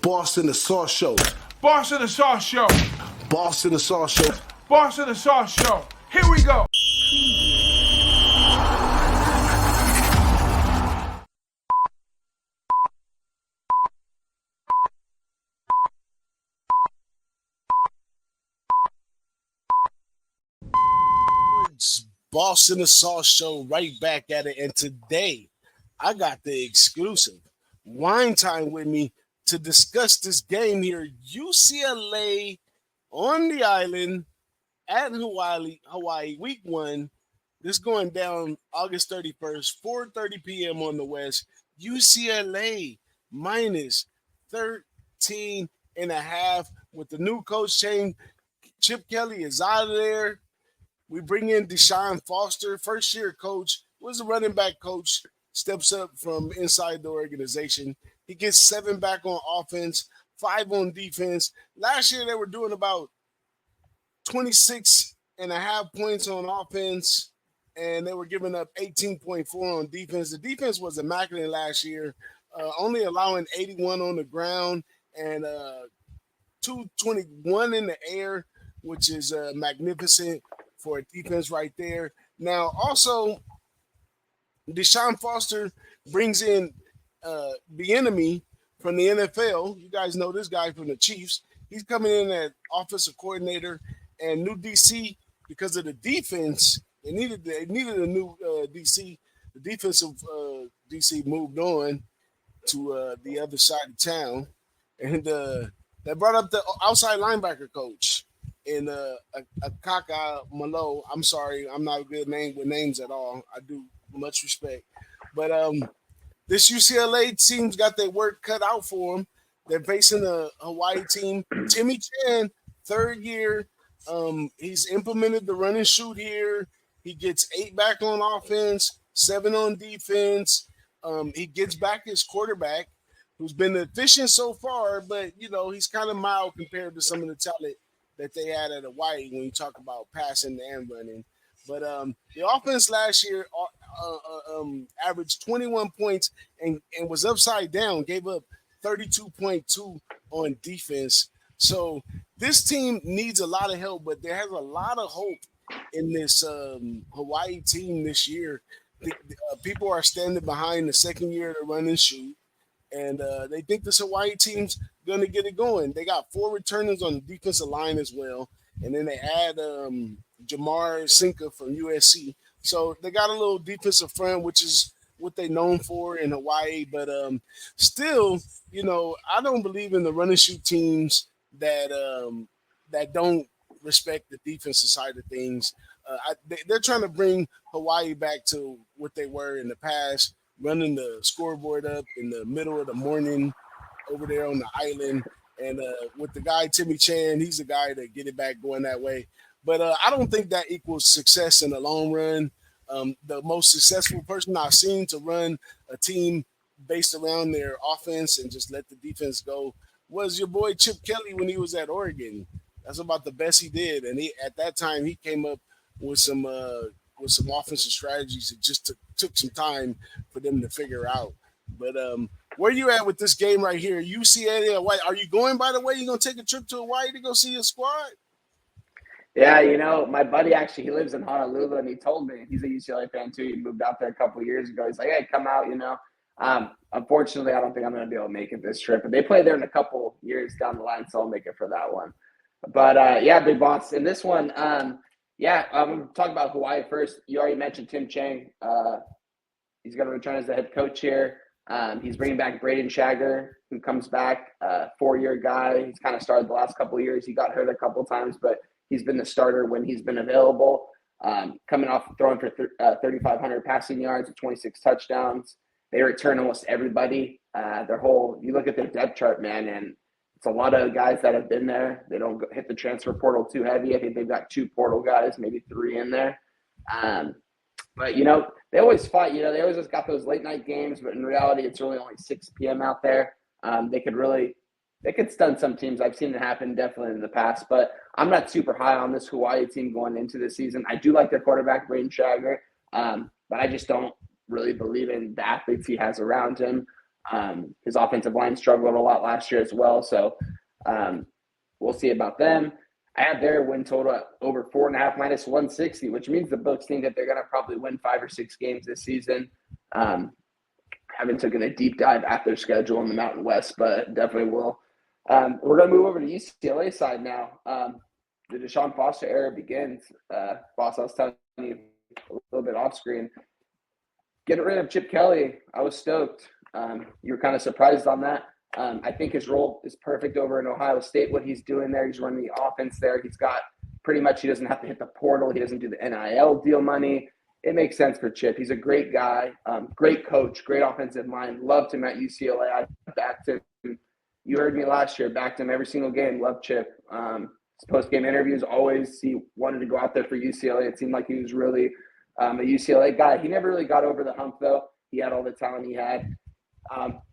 Boston the Sauce Show. Boston the Sauce Show. Boston the Sauce Show. Boston the Sauce Show. Here we go. It's Boston the Sauce Show, right back at it. And today, I got the exclusive wine time with me to discuss this game here. UCLA on the island at Hawaii, week 1. This going down August 31st, 4:30 p.m. on the West. UCLA minus 13.5 with the new coach change. Chip Kelly is out of there. We bring in Deshaun Foster, first-year coach, was a running back coach, steps up from inside the organization. He gets 7 back on offense, 5 on defense. Last year, they were doing about 26.5 points on offense, and they were giving up 18.4 on defense. The defense was immaculate last year, only allowing 81 on the ground and 221 in the air, which is magnificent for a defense right there. Now, also, Deshaun Foster brings in the enemy from the NFL. You guys know this guy from the Chiefs. He's coming in as offensive coordinator and new DC because of the defense. They needed a new DC. The defensive DC moved on to the other side of town, and they brought up the outside linebacker coach in Akaka Malo. I'm sorry, I'm not a good name with names at all. I do much respect, but this UCLA team's got their work cut out for them. They're facing a Hawaii team. Timmy Chan, 3rd year. He's implemented the run and shoot here. He gets 8 back on offense, 7 on defense. He gets back his quarterback, who's been efficient so far, but he's kind of mild compared to some of the talent that they had at Hawaii when you talk about passing and running. But the offense last year averaged 21 points and was upside down, gave up 32.2 on defense. So this team needs a lot of help, but there has a lot of hope in this Hawaii team this year. People are standing behind the second year of the run and shoot, and they think this Hawaii team's going to get it going. They got 4 returners on the defensive line as well, and then they add Jamar Sinka from USC. So they got a little defensive front, which is what they're known for in Hawaii. But still, I don't believe in the run and shoot teams that don't respect the defensive side of things. They're trying to bring Hawaii back to what they were in the past, running the scoreboard up in the middle of the morning over there on the island. And with the guy, Timmy Chan, he's the guy to get it back going that way. But I don't think that equals success in the long run. The most successful person I've seen to run a team based around their offense and just let the defense go was your boy Chip Kelly when he was at Oregon. That's about the best he did. And at that time, he came up with some offensive strategies. It just took some time for them to figure out. But where you at with this game right here? UCLA, Hawaii. Are you going, by the way? You going to take a trip to Hawaii to go see your squad? Yeah, my buddy actually, he lives in Honolulu, and he told me he's a UCLA fan too. He moved out there a couple of years ago. He's like, hey, come out, Unfortunately, I don't think I'm going to be able to make it this trip. But they play there in a couple years down the line, so I'll make it for that one. But, Big Boss, in this one, I'm going to talk about Hawaii first. You already mentioned Tim Chang. He's going to return as the head coach here. He's bringing back Braden Shager, who comes back, 4-year guy. He's kind of started the last couple of years. He got hurt a couple of times, but he's been the starter when he's been available. Coming off throwing for 3,500 passing yards and 26 touchdowns. They return almost everybody. You look at their depth chart, man, and it's a lot of guys that have been there. They don't hit the transfer portal too heavy. I think they've got 2 portal guys, maybe 3 in there. But, they always fight. They always just got those late night games, but in reality, it's really only 6 p.m. out there. They could stun some teams. I've seen it happen definitely in the past, but I'm not super high on this Hawaii team going into the season. I do like their quarterback, Braden Shager, but I just don't really believe in the athletes he has around him. His offensive line struggled a lot last year as well. So we'll see about them. I have their win total at over 4.5 minus 160, which means the books think that they're going to probably win 5 or 6 games this season. Haven't taken a deep dive at their schedule in the Mountain West, but definitely will. We're going to move over to UCLA side now. The Deshaun Foster era begins. Boss, I was telling you a little bit off screen. Getting rid of Chip Kelly, I was stoked. You were kind of surprised on that. I think his role is perfect over in Ohio State, what he's doing there. He's running the offense there. He's got pretty much, he doesn't have to hit the portal. He doesn't do the NIL deal money. It makes sense for Chip. He's a great guy, great coach, great offensive mind. Loved him at UCLA. I backed him. You heard me last year, backed him every single game. Loved Chip. His post-game interviews, always he wanted to go out there for UCLA. It seemed like he was really a UCLA guy. He never really got over the hump, though. He had all the talent he had.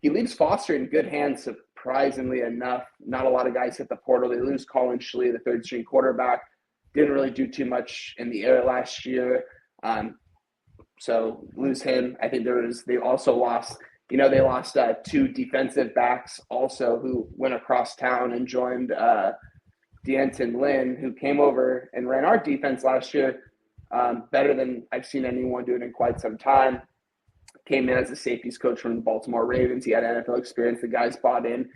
He leaves Foster in good hands, surprisingly enough. Not a lot of guys hit the portal. They lose Colin Schley, the third-string quarterback. Didn't really do too much in the air last year. So lose him. I think they also lost, they lost 2 defensive backs also who went across town and joined D'Anton Lynn, who came over and ran our defense last year better than I've seen anyone do it in quite some time. Came in as a safeties coach from the Baltimore Ravens. He had NFL experience. The guys bought in.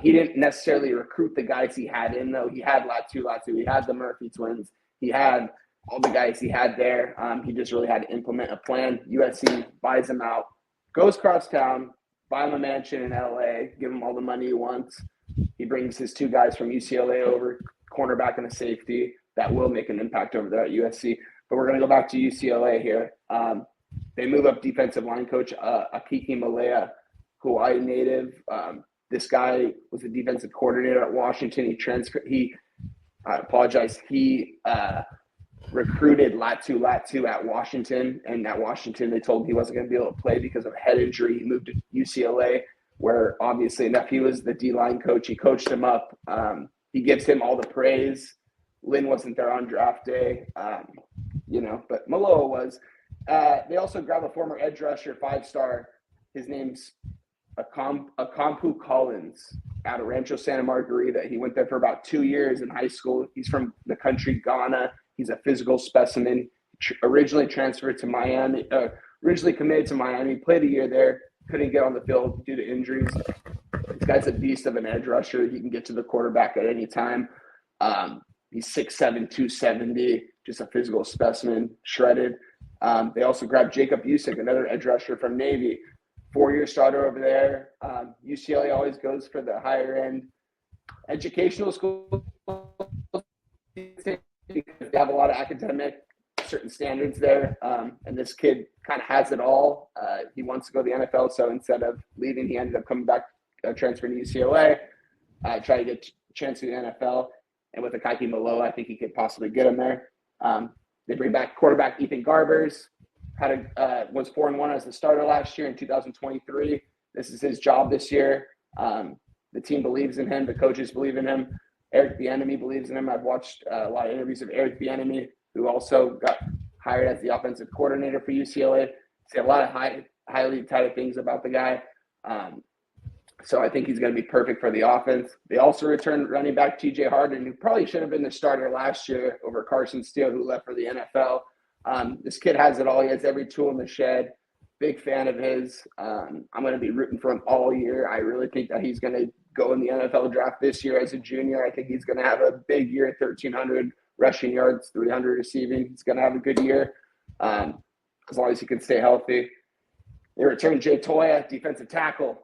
He didn't necessarily recruit the guys he had in, though. He had Latu. He had the Murphy twins. He had all the guys he had there. He just really had to implement a plan. USC buys him out, goes across town, buy him a mansion in LA, give him all the money he wants. He brings his 2 guys from UCLA over, cornerback and a safety. That will make an impact over there at USC. But we're going to go back to UCLA here. They move up defensive line coach Akiki Malaya, Hawaii native. This guy was a defensive coordinator at Washington. He recruited Latu at Washington, and at Washington they told him he wasn't going to be able to play because of a head injury. He moved to UCLA, where obviously enough he was the D-line coach. He coached him up. He gives him all the praise. Lynn wasn't there on draft day, but Maloa was. They also grab a former edge rusher, 5-star. His name's Akampu Collins out of Rancho Santa Margarita. He went there for about 2 years in high school. He's from the country Ghana. He's a physical specimen. Originally transferred to Miami, originally committed to Miami, played a year there, couldn't get on the field due to injuries. This guy's a beast of an edge rusher. He can get to the quarterback at any time. He's 6'7", 270, just a physical specimen, shredded. They also grabbed Jacob Usyk, another edge rusher from Navy, 4-year starter over there. UCLA always goes for the higher end educational school because they have a lot of academic certain standards there. And this kid kind of has it all. He wants to go to the NFL, so instead of leaving, he ended up coming back, transferring to UCLA, trying to get a chance to the NFL. And with Akaiki Maloa, I think he could possibly get him there. They bring back quarterback Ethan Garbers, was 4-1 as the starter last year in 2023. This is his job this year. The team believes in him. The coaches believe in him. Eric Bieniemy believes in him. I've watched a lot of interviews of Eric Bieniemy, who also got hired as the offensive coordinator for UCLA. Say a lot of highly touted things about the guy. So I think he's going to be perfect for the offense. They also returned running back TJ Harden, who probably should have been the starter last year over Carson Steele, who left for the NFL. This kid has it all. He has every tool in the shed. Big fan of his. I'm going to be rooting for him all year. I really think that he's going to go in the NFL draft this year as a junior. I think he's going to have a big year, 1,300 rushing yards, 300 receiving. He's going to have a good year as long as he can stay healthy. They returned Jay Toya, defensive tackle.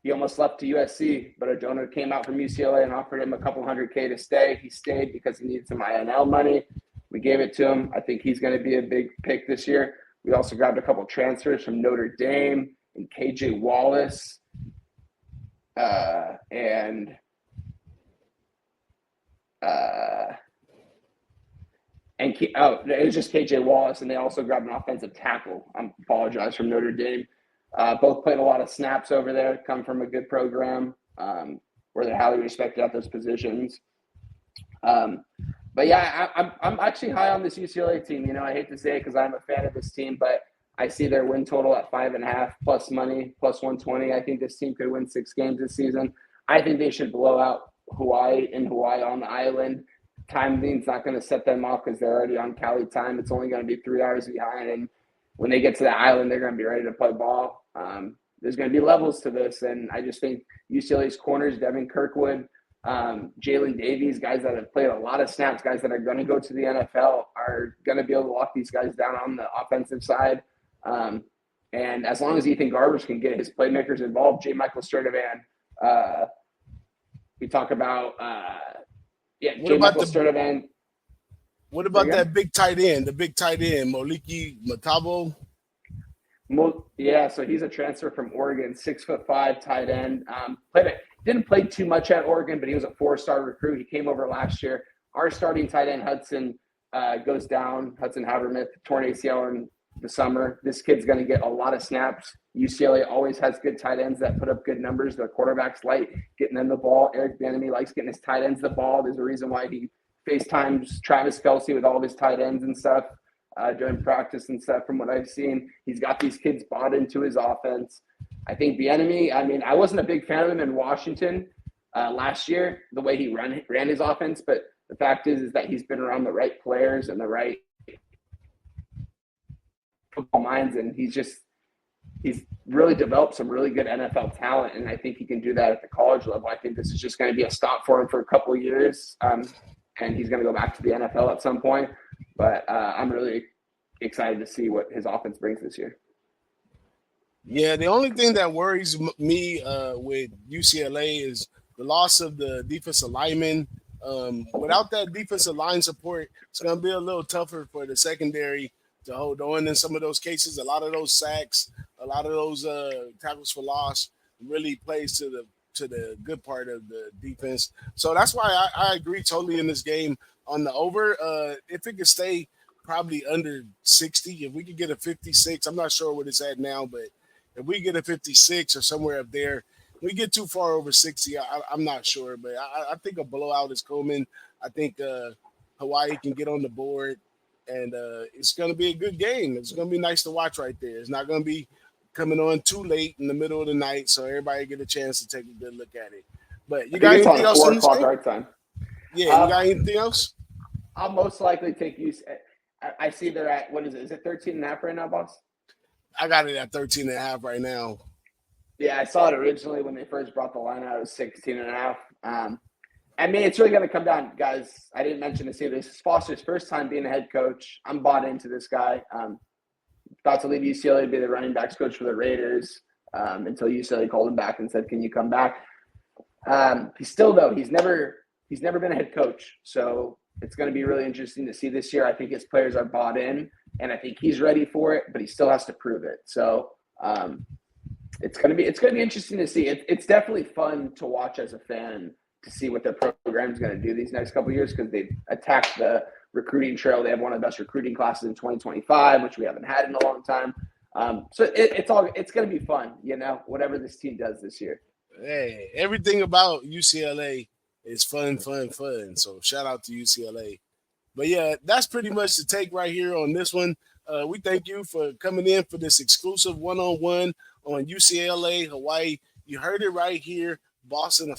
He almost left to USC, but a donor came out from UCLA and offered him a couple $100K to stay. He stayed because he needed some INL money. We gave it to him. I think he's going to be a big pick this year. We also grabbed a couple transfers from Notre Dame and KJ Wallace. It was just KJ Wallace, and they also grabbed an offensive tackle. I apologize, from Notre Dame. Both played a lot of snaps over there, come from a good program where they're highly respected at those positions. But yeah, I'm actually high on this UCLA team. I hate to say it because I'm a fan of this team, but I see their win total at 5.5 plus money, plus 120. I think this team could win 6 games this season. I think they should blow out Hawaii on the island. Timing's not going to set them off because they're already on Cali time. It's only going to be 3 hours behind. And when they get to the island, they're going to be ready to play ball. There's going to be levels to this. And I just think UCLA's corners, Devin Kirkwood, Jalen Davies, guys that have played a lot of snaps, guys that are going to go to the NFL, are going to be able to lock these guys down on the offensive side. And as long as Ethan Garbers can get his playmakers involved, J. Michael Sturdivant, we talk about J. Michael Sturdivant. What about that big tight end, Moliki Matabo? Yeah, so he's a transfer from Oregon, 6'5" tight end. Didn't play too much at Oregon, but he was a 4-star recruit. He came over last year. Our starting tight end, Hudson, goes down. Hudson Havermith, torn ACL in the summer. This kid's going to get a lot of snaps. UCLA always has good tight ends that put up good numbers. Their quarterbacks like getting them the ball. Eric Bieniemy likes getting his tight ends the ball. There's a reason why he FaceTimes Travis Kelce with all of his tight ends and stuff during practice and stuff. From what I've seen, he's got these kids bought into his offense. I think Bieniemy, I wasn't a big fan of him in Washington last year, the way he ran his offense, but the fact is that he's been around the right players and the right football minds, and he's really developed some really good NFL talent, and I think he can do that at the college level. I think this is just going to be a stop for him for a couple of years, and he's going to go back to the NFL at some point. But I'm really excited to see what his offense brings this year. Yeah, the only thing that worries me with UCLA is the loss of the defensive lineman. Without that defensive line support, it's going to be a little tougher for the secondary to hold on in some of those cases. A lot of those sacks, a lot of those tackles for loss really plays to the good part of the defense. So that's why I agree totally in this game on the over. If it could stay probably under 60, if we could get a 56, I'm not sure what it's at now, but if we get a 56 or somewhere up there, we get too far over 60, I'm not sure. But I think a blowout is coming. I think Hawaii can get on the board, and it's going to be a good game. It's going to be nice to watch right there. It's not going to be coming on too late in the middle of the night, so everybody get a chance to take a good look at it. But you got anything else on this game? Right time. Yeah, you got anything else? I'll most likely take you. I see they're at, what is it? Is it 13.5 right now, boss? I got it at 13.5 right now. Yeah, I saw it originally when they first brought the line out. It was 16.5. It's really going to come down, guys. I didn't mention this either. This is Foster's first time being a head coach. I'm bought into this guy. About to leave UCLA to be the running backs coach for the Raiders until UCLA called him back and said, "Can you come back?" He's never been a head coach, so it's going to be really interesting to see this year. I think his players are bought in, and I think he's ready for it, but he still has to prove it. So it's going to be interesting to see. It's definitely fun to watch as a fan to see what their program is going to do these next couple of years, because they've attacked the recruiting trail. They have one of the best recruiting classes in 2025, which we haven't had in a long time. So it's going to be fun, whatever this team does this year. Hey, everything about UCLA is fun. So shout out to UCLA. But yeah, that's pretty much the take right here on this one. We thank you for coming in for this exclusive one-on-one on UCLA Hawaii. You heard it right here, Boston.